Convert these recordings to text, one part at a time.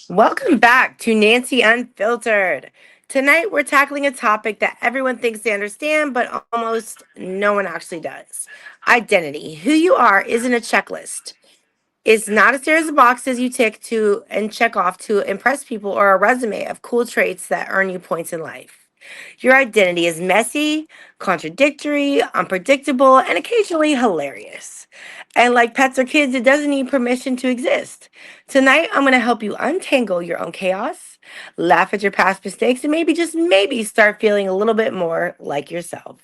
Welcome back to Nancy Unfiltered. Tonight, we're tackling a topic that everyone thinks they understand, but almost no one actually does: identity. Who you are isn't a checklist. It's not a series of boxes you tick to and check off to impress people or a resume of cool traits that earn you points in life. Your identity is messy, contradictory, unpredictable, and occasionally hilarious. And like pets or kids, it doesn't need permission to exist. Tonight, I'm going to help you untangle your own chaos, laugh at your past mistakes, and maybe, just maybe, start feeling a little bit more like yourself.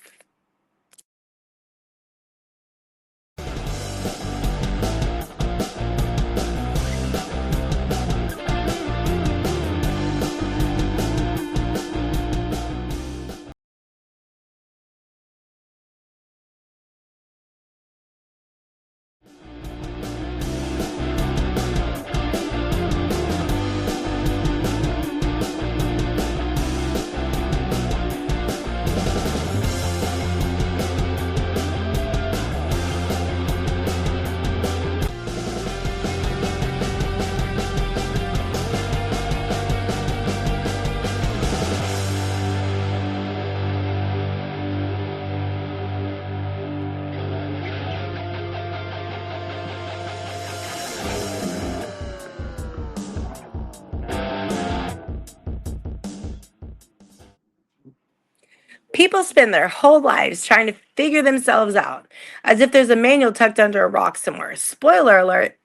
People spend their whole lives trying to figure themselves out, as if there's a manual tucked under a rock somewhere. Spoiler alert,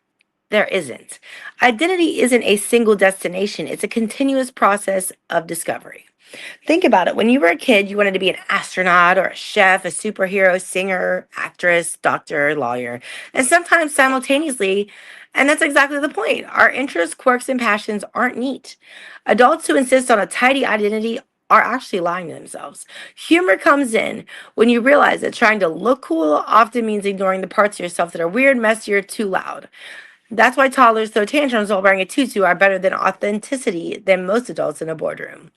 there isn't. Identity isn't a single destination, it's a continuous process of discovery. Think about it. When you were a kid, you wanted to be an astronaut or a chef, a superhero, singer, actress, doctor, lawyer, and sometimes simultaneously. And that's exactly the point. Our interests, quirks, and passions aren't neat. Adults who insist on a tidy identity are actually lying to themselves. Humor comes in when you realize that trying to look cool often means ignoring the parts of yourself that are weird, messy, or too loud. That's why toddlers throw tantrums while wearing a tutu are better than authenticity than most adults in a boardroom.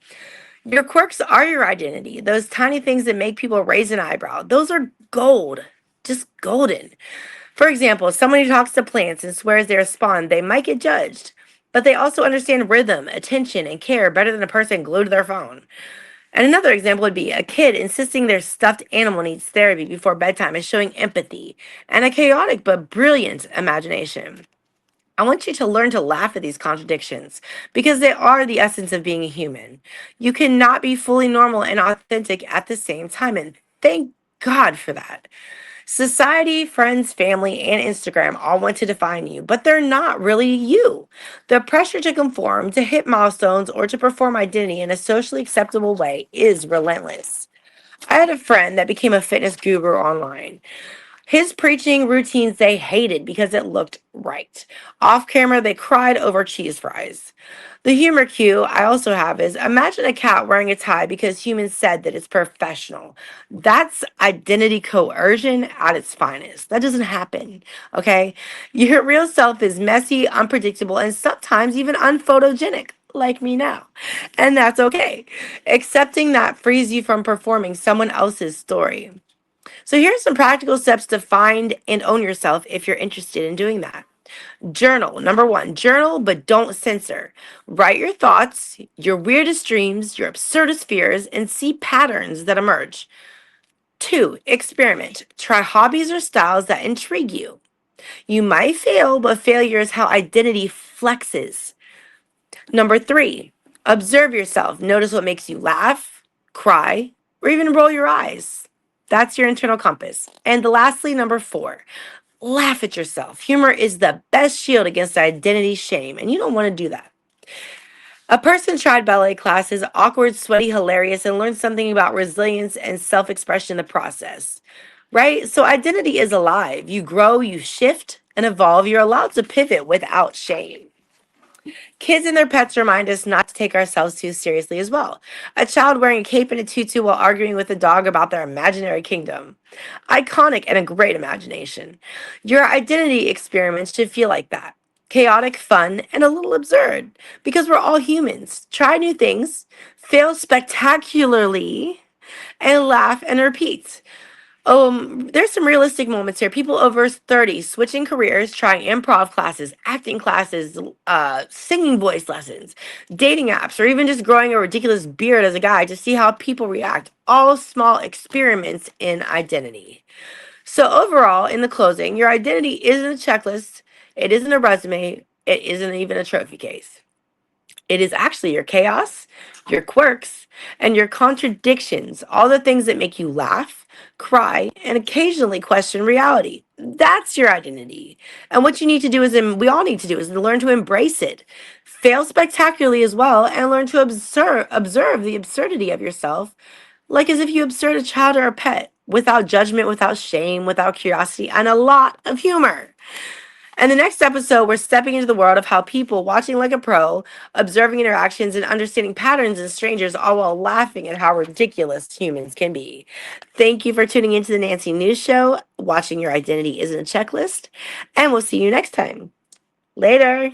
Your quirks are your identity. Those tiny things that make people raise an eyebrow. Those are gold. Just golden. For example, someone who talks to plants and swears they respond, they might get judged. But they also understand rhythm, attention, and care better than a person glued to their phone. And another example would be a kid insisting their stuffed animal needs therapy before bedtime is showing empathy and a chaotic but brilliant imagination. I want you to learn to laugh at these contradictions because they are the essence of being a human. You cannot be fully normal and authentic at the same time, and thank God for that. Society, friends, family, and Instagram all want to define you, but they're not really you. The pressure to conform, to hit milestones, or to perform identity in a socially acceptable way is relentless. I had a friend that became a fitness guru online. His preaching routines they hated because it looked right. Off camera, they cried over cheese fries. The humor cue I also have is imagine a cat wearing a tie because humans said that it's professional. That's identity coercion at its finest. That doesn't happen, okay? Your real self is messy, unpredictable, and sometimes even unphotogenic, like me now. And that's okay. Accepting that frees you from performing someone else's story. So here's some practical steps to find and own yourself if you're interested in doing that. Journal. Number one, journal, but don't censor. Write your thoughts, your weirdest dreams, your absurdest fears, and see patterns that emerge. Two, experiment. Try hobbies or styles that intrigue you. You might fail, but failure is how identity flexes. Number three, Observe yourself. Notice what makes you laugh, cry, or even roll your eyes. That's your internal compass. And lastly, number 4, laugh at yourself. Humor is the best shield against identity shame, and you don't want to do that. A person tried ballet classes, awkward, sweaty, hilarious, and learned something about resilience and self expression in the process. Right? So identity is alive. You grow, you shift, and evolve. You're allowed to pivot without shame. Kids and their pets remind us not to take ourselves too seriously as well. A child wearing a cape and a tutu while arguing with a dog about their imaginary kingdom. Iconic and a great imagination. Your identity experiments should feel like that. Chaotic, fun, and a little absurd. Because we're all humans. Try new things, fail spectacularly, and laugh and repeat. There's some realistic moments here. People over 30 switching careers, trying improv classes, acting classes, singing voice lessons, dating apps, or even just growing a ridiculous beard as a guy to see how people react. All small experiments in identity. So overall, in the closing, your identity isn't a checklist. It isn't a resume. It isn't even a trophy case. It is actually your chaos, your quirks, and your contradictions, all the things that make you laugh, cry, and occasionally question reality. That's your identity. And what you need to do is, and we all need to do, is learn to embrace it, fail spectacularly as well, and learn to observe the absurdity of yourself, like as if you observed a child or a pet, without judgment, without shame, without curiosity, and a lot of humor. And the next episode, we're stepping into the world of how people watching like a pro, observing interactions and understanding patterns in strangers, all while laughing at how ridiculous humans can be. Thank you for tuning into the Nancy News Show. Watching your identity isn't a checklist. And we'll see you next time. Later.